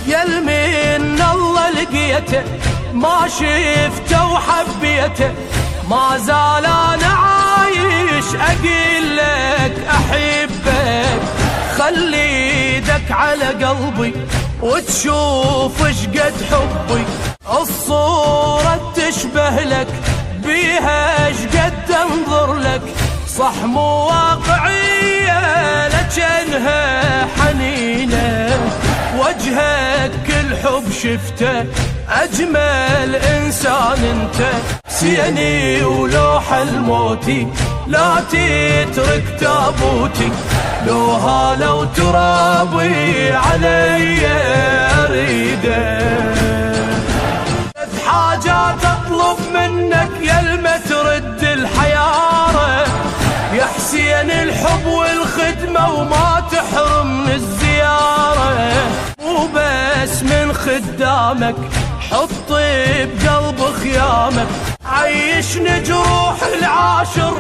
يا المن الله لقيته ما شفته وحبيته، ما زال انا عايش اقول لك احبك. خلي ايدك على قلبي وتشوف شقد حبي، الصورة تشبه لك بيها شقد انظر لك، صح مو واقعية لكنها حنينة، وجهك كل حب شفته أجمل إنسان أنت. سيني ولوح الموتي لا تترك تابوتي، لو هالو ترابي علي أريده. حاجات أطلب منك يا الما ترد الحيارة، يا حسين الحب والخدمة وما تحرمني الزيارة، مو بس من خدامك حطي بقلب خيامك، عيشني جروح العاشر